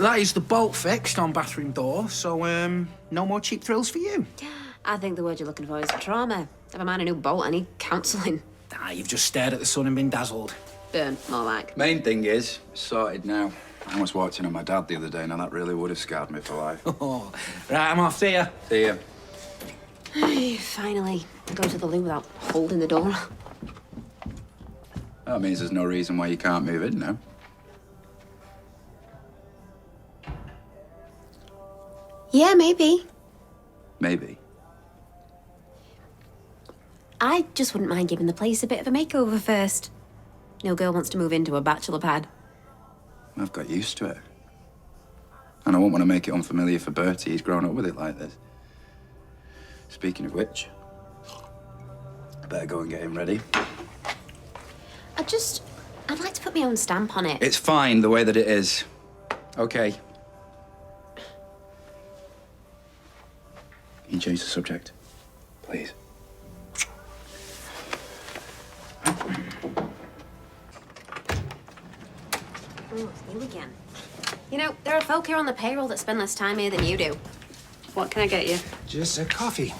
That is the bolt fixed on bathroom door, so, no more cheap thrills for you. I think the word you're looking for is trauma. Never mind a new bolt, I need counselling. Ah, you've just stared at the sun and been dazzled. Burn, more like. Main thing is, sorted now. I almost walked in on my dad the other day, and that really would have scarred me for life. Oh, right, I'm off. See ya. See ya. Finally, go to the loo without holding the door. That means there's no reason why you can't move in now. Yeah, maybe. Maybe. I just wouldn't mind giving the place a bit of a makeover first. No girl wants to move into a bachelor pad. I've got used to it. And I won't want to make it unfamiliar for Bertie. He's grown up with it like this. Speaking of which, I better go and get him ready. I'd like to put my own stamp on it. It's fine the way that it is. Okay. Can you change the subject, please? Oh, it's you again. You know, there are folk here on the payroll that spend less time here than you do. What can I get you? Just a coffee.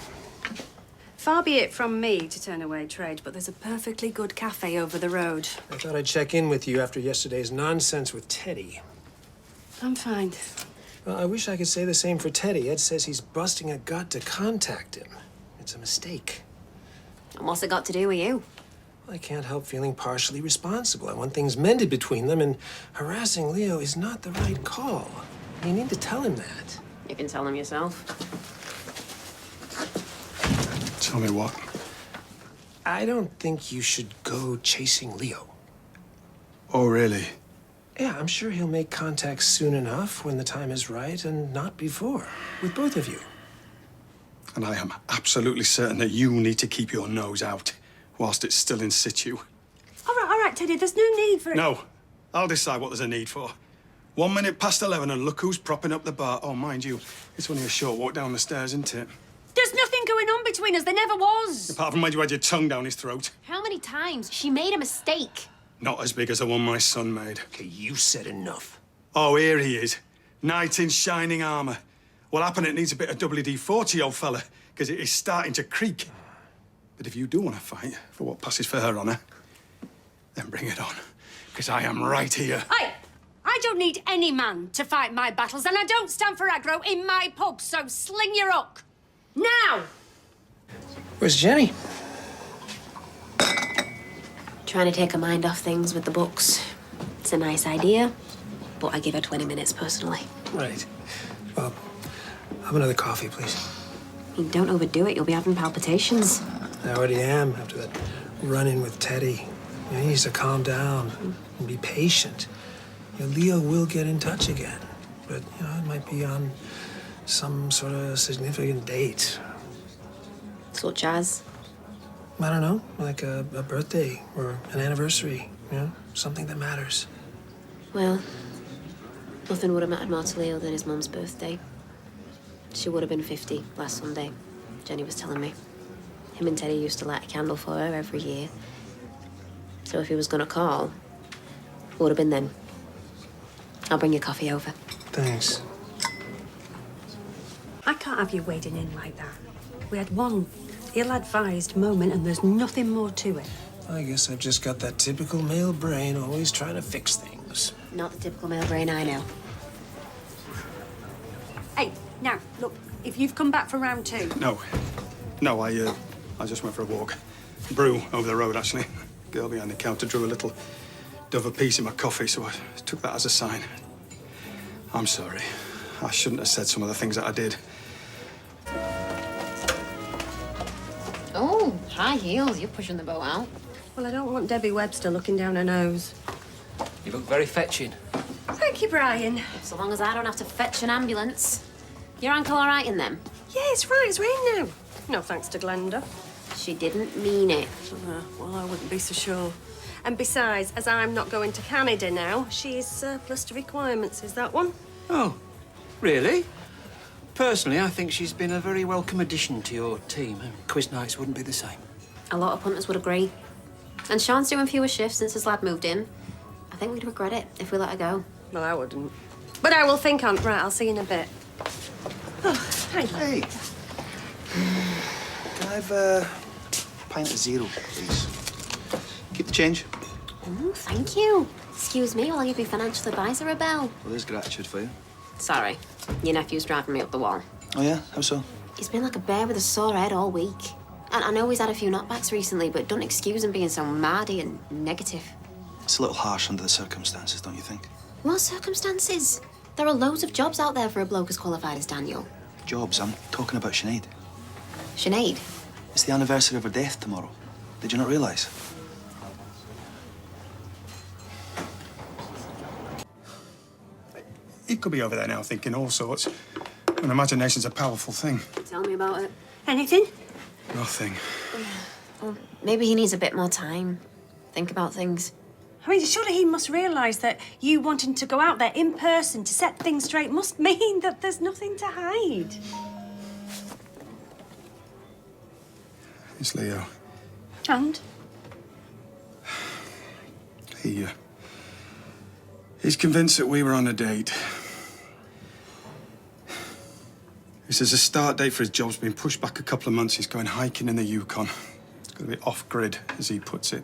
Far be it from me to turn away trade, but there's a perfectly good cafe over the road. I thought I'd check in with you after yesterday's nonsense with Teddy. I'm fine. Well, I wish I could say the same for Teddy. Ed says he's busting a gut to contact him. It's a mistake. And what's it got to do with you? I can't help feeling partially responsible. I want things mended between them, and harassing Leo is not the right call. You need to tell him that. You can tell him yourself. Tell me what? I don't think you should go chasing Leo. Oh, really? Yeah, I'm sure he'll make contact soon enough when the time is right, and not before, with both of you. And I am absolutely certain that you need to keep your nose out whilst it's still in situ. All right, Teddy, there's no need for it. No, I'll decide what there's a need for. 1 minute past 11 and look who's propping up the bar. Oh, mind you, it's only a short walk down the stairs, isn't it? There's nothing going on between us. There never was. Apart from when you had your tongue down his throat. How many times? She made a mistake. Not as big as the one my son made. Okay, you said enough. Oh, here he is. Knight in shining armour. Well, happen it needs a bit of WD-40, old fella, because it is starting to creak. But if you do want to fight for what passes for her honour, then bring it on, because I am right here. I don't need any man to fight my battles, and I don't stand for aggro in my pub, so sling your hook. Now! Where's Jenny? Trying to take her mind off things with the books. It's a nice idea, but I give her 20 minutes personally. Right. Well, have another coffee, please. I mean, don't overdo it. You'll be having palpitations. I already am after that run-in with Teddy. You know, he needs to calm down and be patient. You know, Leo will get in touch again, but, you know, it might be on some sort of significant date. Such as? I don't know, like a birthday or an anniversary, you know, something that matters. Well, nothing would have mattered more to Leo than his mum's birthday. She would have been 50 last Sunday, Jenny was telling me. Him and Teddy used to light a candle for her every year. So if he was gonna call, it would have been then. I'll bring your coffee over. Thanks. I can't have you wading in like that. We had one ill-advised moment, and there's nothing more to it. I guess I've just got that typical male brain, always trying to fix things. Not the typical male brain I know. Hey, now, look, if you've come back for round two... No, I just went for a walk. Brew over the road, actually. Girl behind the counter drew a little Dover piece in my coffee, so I took that as a sign. I'm sorry. I shouldn't have said some of the things that I did. Oh, high heels. You're pushing the boat out. Well, I don't want Debbie Webster looking down her nose. You look very fetching. Thank you, Brian. So long as I don't have to fetch an ambulance. Your ankle all right in them? Yeah, it's right. It's rain now. No thanks to Glenda. She didn't mean it. Well, I wouldn't be so sure. And besides, as I'm not going to Canada now, she is surplus to requirements. Is that one? Oh, really? Personally, I think she's been a very welcome addition to your team. Quiz nights wouldn't be the same. A lot of punters would agree. And Sean's doing fewer shifts since his lad moved in. I think we'd regret it if we let her go. Well, I wouldn't. But I will think on... Right, I'll see you in a bit. Oh, hi. Hey. Can I have a pint of zero, please? Keep the change. Oh, thank you. Excuse me while I give your financial advisor a bell. Well, there's gratitude for you. Sorry, your nephew's driving me up the wall. Oh, yeah? How so? He's been like a bear with a sore head all week. And I know he's had a few knockbacks recently, but don't excuse him being so mardy and negative. It's a little harsh under the circumstances, don't you think? What circumstances? There are loads of jobs out there for a bloke as qualified as Daniel. Jobs? I'm talking about Sinead. Sinead? It's the anniversary of her death tomorrow. Did you not realise? He could be over there now thinking all sorts. An imagination's a powerful thing. Tell me about it. Anything? Nothing. Well, maybe he needs a bit more time. Think about things. I mean, surely he must realise that you wanting to go out there in person to set things straight must mean that there's nothing to hide. It's Leo. And? He's convinced that we were on a date. He says the start date for his job's been pushed back a couple of months. He's going hiking in the Yukon. It's going to be off-grid, as he puts it.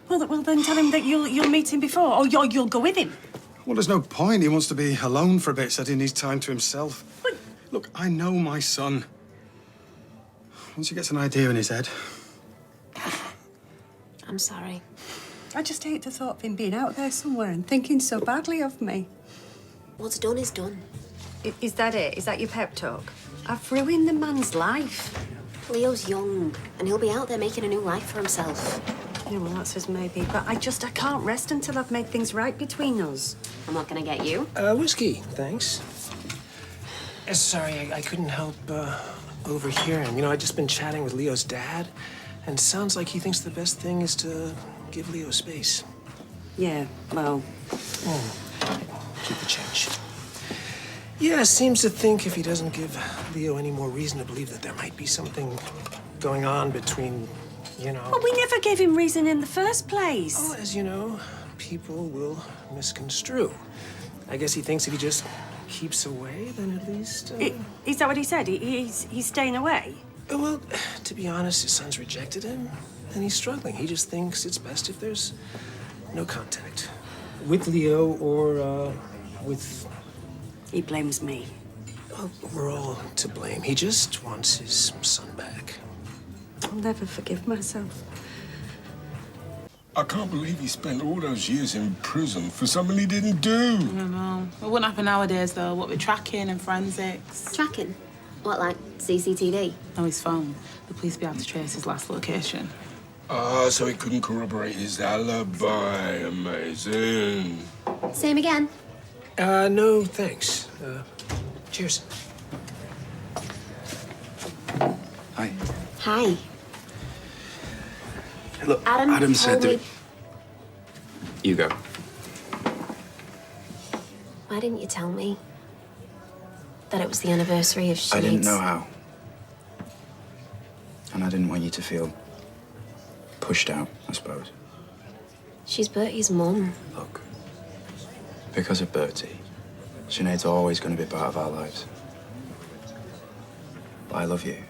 Well, then tell him that you'll meet him before, or you'll go with him. Well, there's no point. He wants to be alone for a bit, said he needs time to himself. But... Look, I know my son. Once he gets an idea in his head... I'm sorry. I just hate the thought of him being out there somewhere and thinking so badly of me. What's done is done. Is that it? Is that your pep talk? I've ruined the man's life. Leo's young, and he'll be out there making a new life for himself. Yeah, well, that's as maybe, but I can't rest until I've made things right between us. I'm not gonna get you. Whiskey, thanks. Sorry, I couldn't help overhearing. You know, I'd just been chatting with Leo's dad, and it sounds like he thinks the best thing is to give Leo space. Yeah, well... Keep the change. Yeah, seems to think if he doesn't give Leo any more reason to believe that there might be something going on between, you know... But we never gave him reason in the first place. Oh, as you know, people will misconstrue. I guess he thinks if he just keeps away, then at least... Is that what he said? He's staying away? Well, to be honest, his son's rejected him, and he's struggling. He just thinks it's best if there's no contact. With Leo or, with... He blames me. Oh, we're all to blame. He just wants his son back. I'll never forgive myself. I can't believe he spent all those years in prison for something he didn't do. I don't know. It wouldn't happen nowadays, though. What with tracking and forensics. Tracking? What, like CCTV? No, his phone. The police be able to trace his last location. Ah, so he couldn't corroborate his alibi. Amazing. Same again. No, thanks. Cheers. Hi. Hi. Look, Adam said told that... You go. Why didn't you tell me that it was the anniversary of Sinead's? I didn't know how. And I didn't want you to feel pushed out, I suppose. She's Bertie's mum. Look, because of Bertie, Sinead's always going to be part of our lives. But I love you.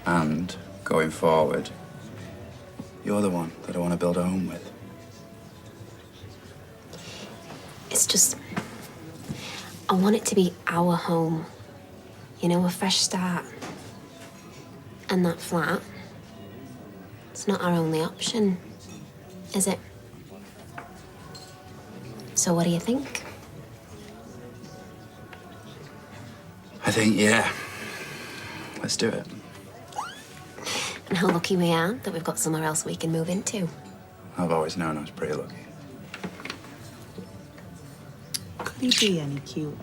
And going forward, you're the one that I want to build a home with. It's just... I want it to be our home. You know, a fresh start. And that flat, it's not our only option, is it? So what do you think? I think, yeah. Let's do it. And how lucky we are that we've got somewhere else we can move into. I've always known I was pretty lucky. Could he be any cuter?